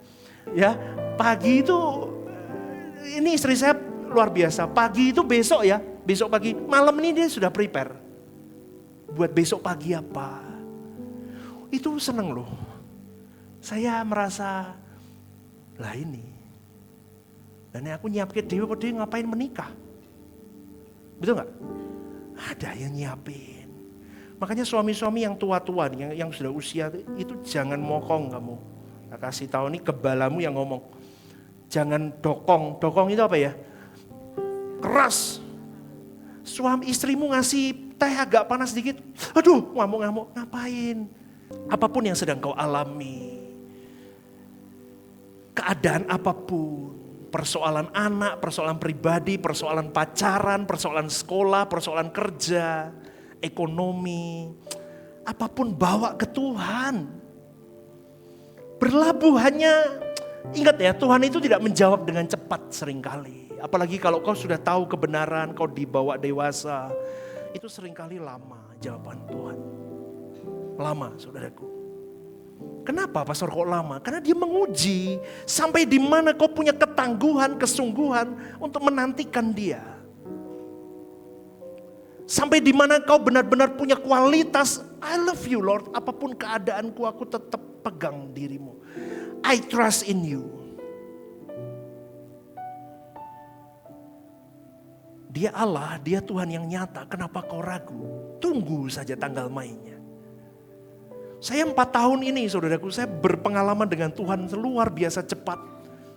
Ya, pagi itu, ini istri saya luar biasa. Pagi itu besok ya, besok pagi, malam ini dia sudah prepare. Buat besok pagi apa. Itu seneng loh. Saya merasa, lah ini. Dan aku nyiapin dewi, kok dia ngapain menikah? Betul gak? Ada yang nyiapin. Makanya suami-suami yang tua-tua, yang sudah usia itu jangan mokong kamu. Nah, kasih tahu nih kebalamu yang ngomong. Jangan dokong. Dokong itu apa ya? Keras. Suami istrimu ngasih teh agak panas sedikit. Aduh, ngamuk-ngamuk. Ngapain? Apapun yang sedang kau alami. Keadaan apapun. Persoalan anak, persoalan pribadi, persoalan pacaran, persoalan sekolah, persoalan kerja, ekonomi. Apapun bawa ke Tuhan. Berlabuh hanya, ingat ya, Tuhan itu tidak menjawab dengan cepat seringkali. Apalagi kalau kau sudah tahu kebenaran, kau dibawa dewasa. Itu seringkali lama jawaban Tuhan. Lama saudaraku. Kenapa pastor kok lama? Karena dia menguji sampai di mana kau punya ketangguhan, kesungguhan untuk menantikan dia. Sampai di mana kau benar-benar punya kualitas, I love you Lord, apapun keadaanku aku tetap pegang dirimu. I trust in you. Dia Allah, dia Tuhan yang nyata, kenapa kau ragu? Tunggu saja tanggal mainnya. Saya 4 tahun ini saudaraku, saya berpengalaman dengan Tuhan luar biasa cepat.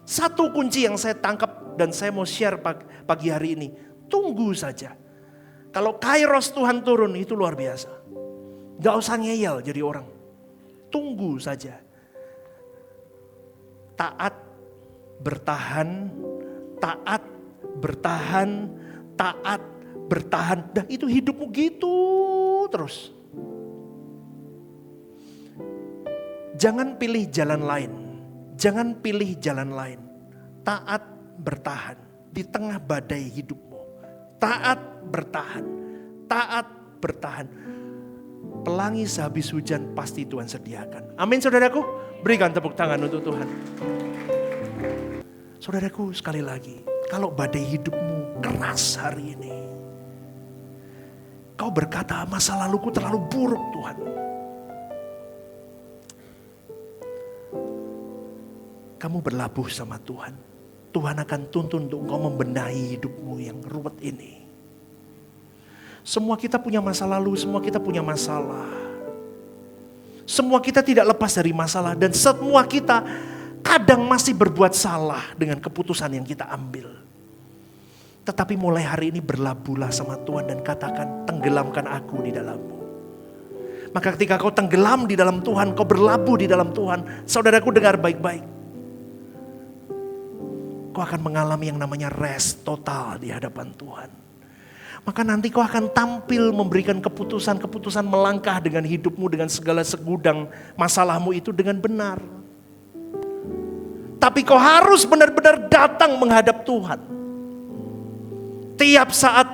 Satu kunci yang saya tangkap dan saya mau share pagi hari ini. Tunggu saja. Kalau kairos Tuhan turun itu luar biasa. Gak usah ngeyel jadi orang. Tunggu saja. Taat, bertahan, taat, bertahan, taat, bertahan. Dah itu hidupmu gitu terus. Jangan pilih jalan lain. Jangan pilih jalan lain. Taat bertahan di tengah badai hidupmu. Taat bertahan. Taat bertahan. Pelangi sehabis hujan pasti Tuhan sediakan. Amin saudaraku. Berikan tepuk tangan untuk Tuhan. Saudaraku sekali lagi. Kalau badai hidupmu keras hari ini. Kau berkata masa laluku terlalu buruk Tuhan. Kamu berlabuh sama Tuhan. Tuhan akan tuntun untuk engkau membenahi hidupmu yang ruwet ini. Semua kita punya masa lalu, semua kita punya masalah. Semua kita tidak lepas dari masalah dan semua kita kadang masih berbuat salah dengan keputusan yang kita ambil. Tetapi mulai hari ini berlabuhlah sama Tuhan dan katakan, tenggelamkan aku di dalam-Mu. Maka ketika kau tenggelam di dalam Tuhan, kau berlabuh di dalam Tuhan, saudaraku dengar baik-baik. Kau akan mengalami yang namanya rest total di hadapan Tuhan. Maka nanti kau akan tampil memberikan keputusan-keputusan melangkah dengan hidupmu, dengan segala segudang masalahmu itu dengan benar. Tapi kau harus benar-benar datang menghadap Tuhan. Tiap saat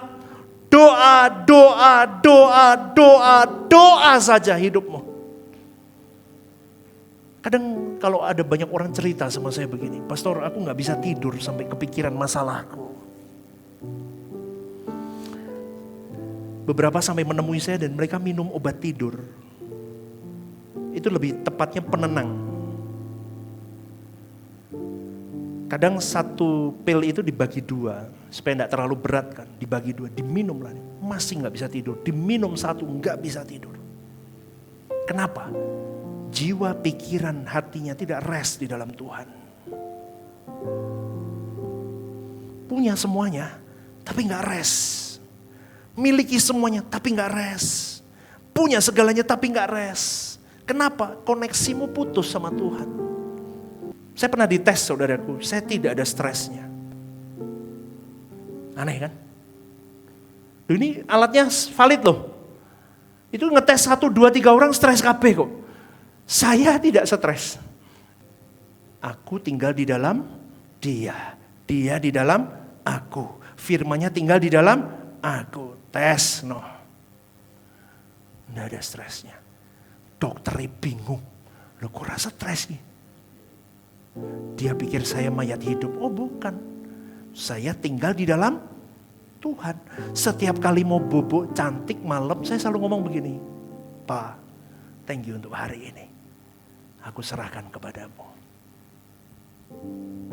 doa saja hidupmu. Kadang kalau ada banyak orang cerita sama saya begini, pastor aku gak bisa tidur sampai kepikiran masalahku. Beberapa sampai menemui saya dan mereka minum obat tidur. Itu lebih tepatnya penenang. Kadang satu pil itu dibagi 2 supaya tidak terlalu berat kan, dibagi 2, diminum lah, masih nggak bisa tidur, diminum 1 nggak bisa tidur. Kenapa? Jiwa, pikiran, hatinya tidak rest di dalam Tuhan. Punya semuanya, tapi nggak rest. Miliki semuanya, tapi nggak rest. Punya segalanya, tapi nggak rest. Kenapa? Koneksimu putus sama Tuhan. Saya pernah dites saudaraku, saya tidak ada stresnya. Aneh kan? Loh, ini alatnya valid loh. Itu ngetes 1, 2, 3 orang stres kabeh kok. Saya tidak stres. Aku tinggal di dalam dia. Dia di dalam aku. Firman-Nya tinggal di dalam aku. Tes, no. Nggak ada stresnya. Dokternya bingung. Loh kok rasa stres nih? Dia pikir saya mayat hidup. Oh bukan. Saya tinggal di dalam Tuhan. Setiap kali mau bobok cantik malam, saya selalu ngomong begini. Pak, thank you untuk hari ini. Aku serahkan kepadamu.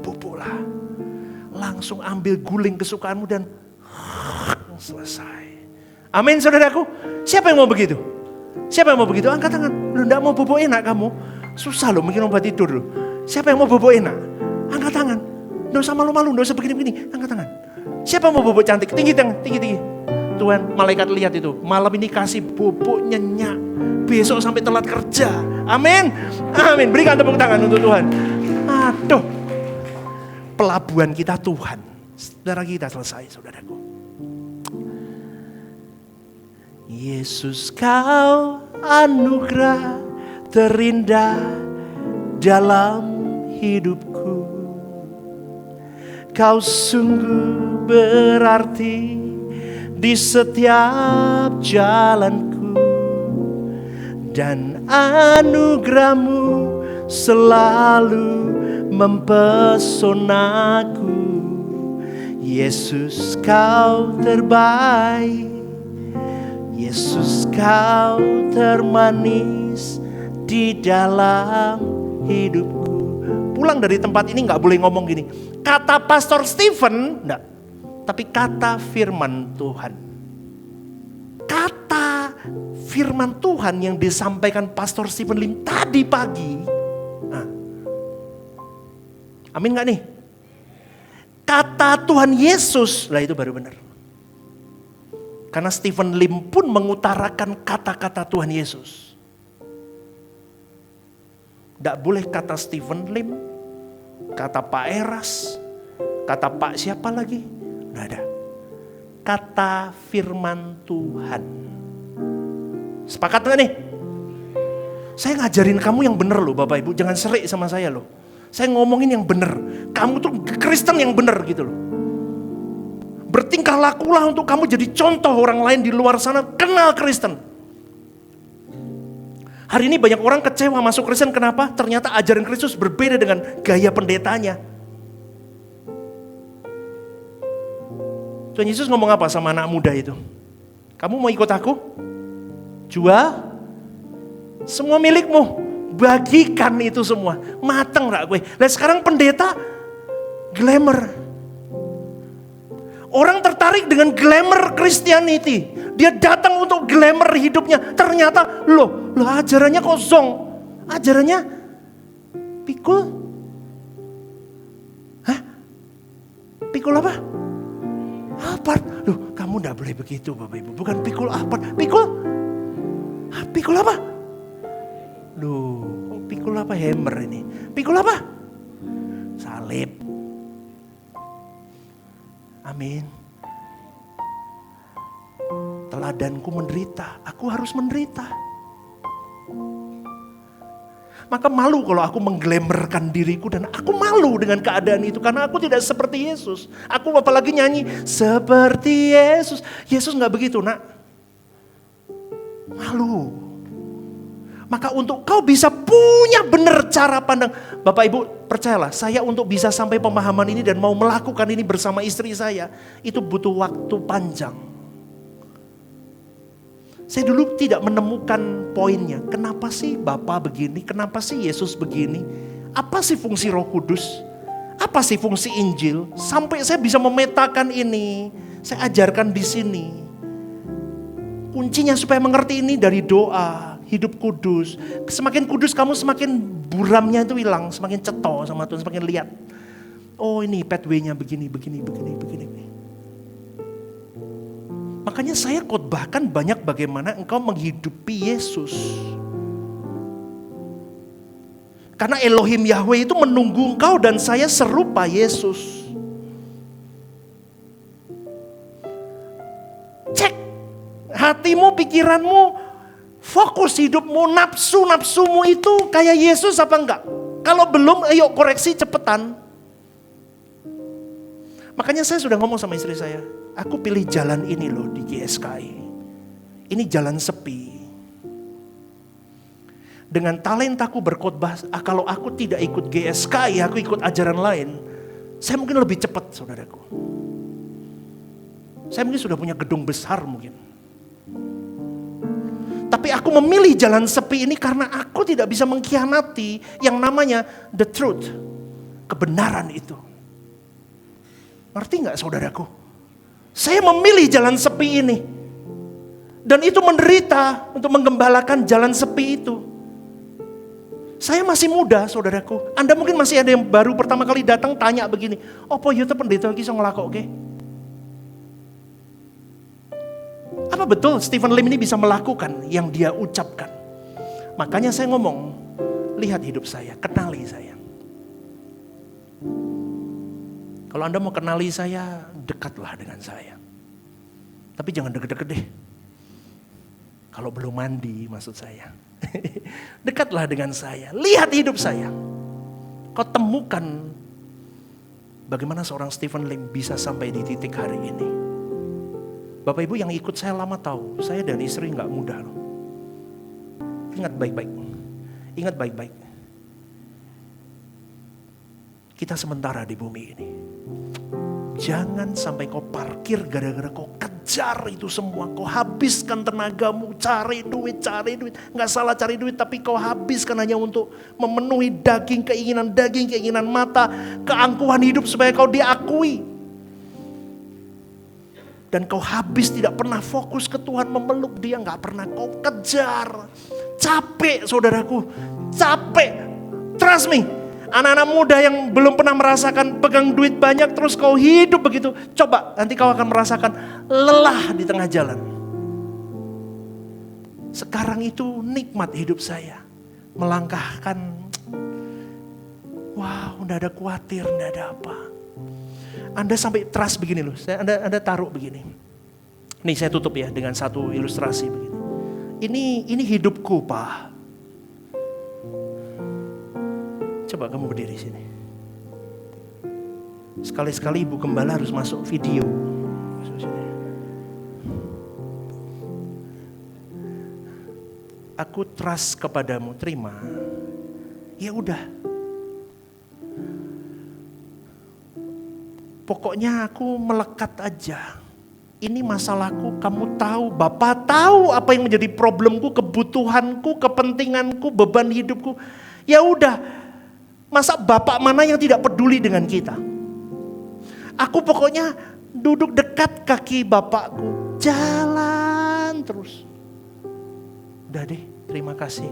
Boboklah. Langsung ambil guling kesukaanmu dan selesai. Amin saudaraku. Siapa yang mau begitu? Siapa yang mau begitu? Angkat tangan. Lu enggak mau bobok enak kamu? Susah loh bikin obat tidur loh. Siapa yang mau bobok enak? Angkat tangan. Nggak usah malu-malu, nggak usah begini-begini. Angkat tangan. Siapa yang mau bobok cantik? Tinggi tangan, tinggi-tinggi. Tuhan, malaikat lihat itu. Malam ini kasih bobok nyenyak. Besok sampai telat kerja. Amin. Amin. Berikan tepuk tangan untuk Tuhan. Aduh. Pelabuhan kita Tuhan. Saudara kita selesai, saudaraku. Yesus kau anugerah terindah dalam hidupku. Kau sungguh berarti di setiap jalanku. Dan anugerah-Mu selalu mempesonaku. Yesus kau terbaik. Yesus kau termanis di dalam hidupku. Pulang dari tempat ini gak boleh ngomong gini. Kata Pastor Stephen, enggak. Tapi kata firman Tuhan. Kata firman Tuhan yang disampaikan Pastor Stephen Lim tadi pagi. Nah. Amin gak nih? Kata Tuhan Yesus, lah itu baru benar. Karena Stephen Lim pun mengutarakan kata-kata Tuhan Yesus. Tidak boleh kata Stephen Lim, kata Pak Eras, kata Pak siapa lagi? Tidak ada. Kata firman Tuhan. Sepakat gak nih? Saya ngajarin kamu yang benar loh Bapak Ibu. Jangan serik sama saya loh. Saya ngomongin yang benar. Kamu tuh Kristen yang benar gitu loh. Bertingkah lakulah untuk kamu jadi contoh orang lain di luar sana kenal Kristen. Hari ini banyak orang kecewa masuk Kristen. Kenapa? Ternyata ajaran Kristus berbeda dengan gaya pendetanya. Tuhan Yesus ngomong apa sama anak muda itu? Kamu mau ikut aku? Jual semua milikmu. Bagikan itu semua. Mateng gak gue? Nah sekarang pendeta glamour. Orang tertarik dengan glamour Christianity. Dia datang untuk glamour hidupnya. Ternyata loh ajarannya kok zong. Ajarannya pikul. Hah? Pikul apa? Apart. Loh, kamu enggak boleh begitu Bapak Ibu. Bukan pikul apart. Pikul? Pikul apa? Loh, pikul apa hammer ini? Pikul apa? Salib. Amin. Teladanku menderita, aku harus menderita. Maka malu kalau aku mengglamourkan diriku dan aku malu dengan keadaan itu karena aku tidak seperti Yesus. Aku apalagi nyanyi seperti Yesus. Yesus gak begitu nak. Malu. Maka untuk kau bisa punya benar cara pandang. Bapak Ibu percayalah, saya untuk bisa sampai pemahaman ini dan mau melakukan ini bersama istri saya. Itu butuh waktu panjang. Saya dulu tidak menemukan poinnya. Kenapa sih Bapa begini? Kenapa sih Yesus begini? Apa sih fungsi Roh Kudus? Apa sih fungsi Injil? Sampai saya bisa memetakan ini. Saya ajarkan di sini. Kuncinya supaya mengerti ini dari doa. Hidup kudus. Semakin kudus kamu semakin buramnya itu hilang. Semakin ceto sama Tuhan, semakin lihat. Oh ini pathway-nya begini. Makanya saya khotbahkan banyak bagaimana engkau menghidupi Yesus. Karena Elohim Yahweh itu menunggu engkau dan saya serupa Yesus. Cek hatimu, pikiranmu, fokus hidupmu, nafsumu itu kayak Yesus apa enggak? Kalau belum, ayo koreksi cepetan. Makanya saya sudah ngomong sama istri saya, aku pilih jalan ini loh di GSKI. Ini jalan sepi. Dengan talentaku berkhotbah, kalau aku tidak ikut GSKI, aku ikut ajaran lain, saya mungkin lebih cepat saudaraku. Saya mungkin sudah punya gedung besar mungkin. Tapi aku memilih jalan sepi ini karena aku tidak bisa mengkhianati yang namanya the truth. Kebenaran itu. Ngerti gak saudaraku? Saya memilih jalan sepi ini. Dan itu menderita untuk menggembalakan jalan sepi itu. Saya masih muda saudaraku. Anda mungkin masih ada yang baru pertama kali datang tanya begini. Apa ya pendeta iki iso nglakokke? Apa betul Stephen Lim ini bisa melakukan yang dia ucapkan? Makanya saya ngomong, lihat hidup saya, kenali saya. Kalau Anda mau kenali saya, dekatlah dengan saya. Tapi jangan deket-deket deh. Kalau belum mandi maksud saya. Dekatlah dengan saya, lihat hidup saya. Kau temukan bagaimana seorang Stephen Lim bisa sampai di titik hari ini. Bapak Ibu yang ikut saya lama tahu, saya dan istri gak mudah loh. Ingat baik-baik. Ingat baik-baik. Kita sementara di bumi ini. Jangan sampai kau parkir gara-gara kau kejar itu semua. Kau habiskan tenagamu cari duit. Gak salah cari duit, tapi kau habiskan hanya untuk memenuhi keinginan mata. Keangkuhan hidup supaya kau diakui. Dan kau habis tidak pernah fokus ke Tuhan, memeluk dia, gak pernah kau kejar. Capek saudaraku, capek. Trust me, anak-anak muda yang belum pernah merasakan pegang duit banyak terus kau hidup begitu. Coba nanti kau akan merasakan lelah di tengah jalan. Sekarang itu nikmat hidup saya. Melangkahkan, wow, gak ada khawatir, gak ada apa. Anda sampai trust begini loh, Anda taruh begini. Nih saya tutup ya dengan satu ilustrasi begini. Ini hidupku Pak. Coba kamu berdiri sini. Sekali-sekali Ibu Gembala harus masuk video. Aku trust kepadamu, terima. Ya udah. Pokoknya aku melekat aja. Ini masalahku, kamu tahu, Bapak tahu apa yang menjadi problemku, kebutuhanku, kepentinganku, beban hidupku. Ya udah, masa Bapak mana yang tidak peduli dengan kita? Aku pokoknya duduk dekat kaki bapakku, jalan terus. Udah deh, terima kasih.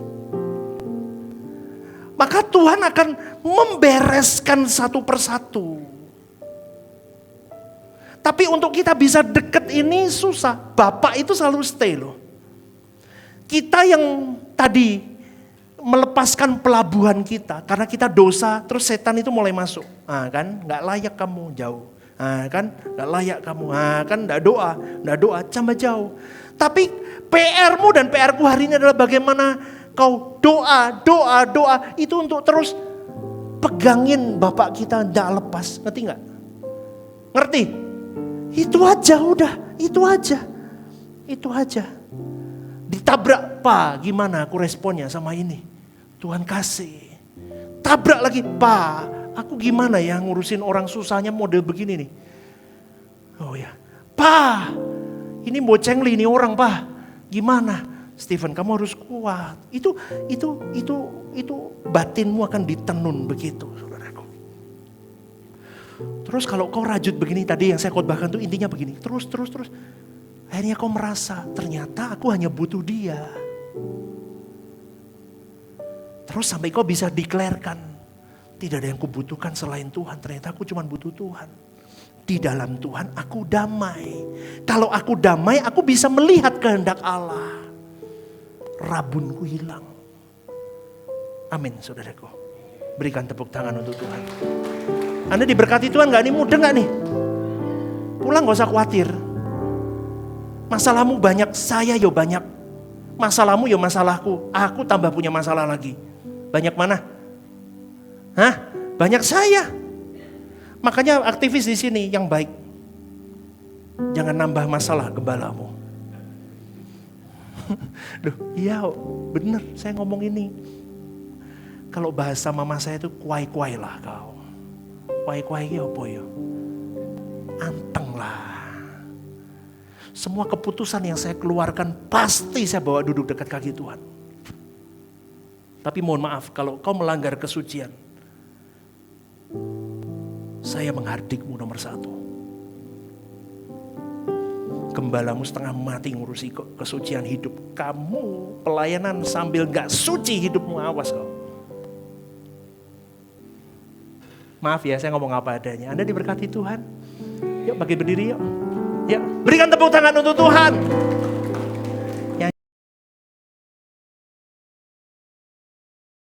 Maka Tuhan akan membereskan satu persatu. Tapi untuk kita bisa deket ini susah. Bapak itu selalu stay loh. Kita yang tadi melepaskan pelabuhan kita karena kita dosa, terus setan itu mulai masuk. Kan nggak layak kamu jauh. Kan nggak layak kamu. Kan nggak doa, tambah jauh. Tapi PR-mu dan PR-ku hari ini adalah bagaimana kau doa itu untuk terus pegangin Bapak kita nggak lepas. Ngerti nggak? Ngerti? Itu aja udah, itu aja. Ditabrak, Pak, gimana aku responnya sama ini? Tuhan kasih. Tabrak lagi, Pak, aku gimana ya ngurusin orang susahnya model begini nih. Oh ya, Pak, ini bocengli ini orang, Pak. Gimana? Stephen, kamu harus kuat. Itu batinmu akan ditenun begitu, saudaraku. Terus kalau kau rajut begini tadi yang saya khotbahkan tuh intinya begini. Terus. Akhirnya kau merasa ternyata aku hanya butuh dia. Terus sampai kau bisa declarekan. Tidak ada yang kubutuhkan selain Tuhan. Ternyata aku cuma butuh Tuhan. Di dalam Tuhan aku damai. Kalau aku damai aku bisa melihat kehendak Allah. Rabunku hilang. Amin saudaraku. Berikan tepuk tangan untuk Tuhan. Anda diberkati Tuhan gak nih? Mudah gak nih? Pulang gak usah khawatir. Masalahmu banyak, saya yo banyak. Masalahmu yo masalahku. Aku tambah punya masalah lagi. Banyak mana? Banyak saya. Makanya aktivis di sini yang baik. Jangan nambah masalah gembalamu. Duh, iya bener saya ngomong ini. Kalau bahasa mama saya itu kuai-kuai lah kau. Kuai-kuai ya apa ya? Anteng lah. Semua keputusan yang saya keluarkan pasti saya bawa duduk dekat kaki Tuhan. Tapi mohon maaf kalau kau melanggar kesucian. Saya menghardikmu nomor 1. Gembalamu setengah mati ngurusi kesucian hidup. Kamu pelayanan sambil gak suci hidupmu, awas kau. Maaf ya saya ngomong apa adanya. Anda diberkati Tuhan. Yuk bagi berdiri yuk. Ya, berikan tepuk tangan untuk Tuhan.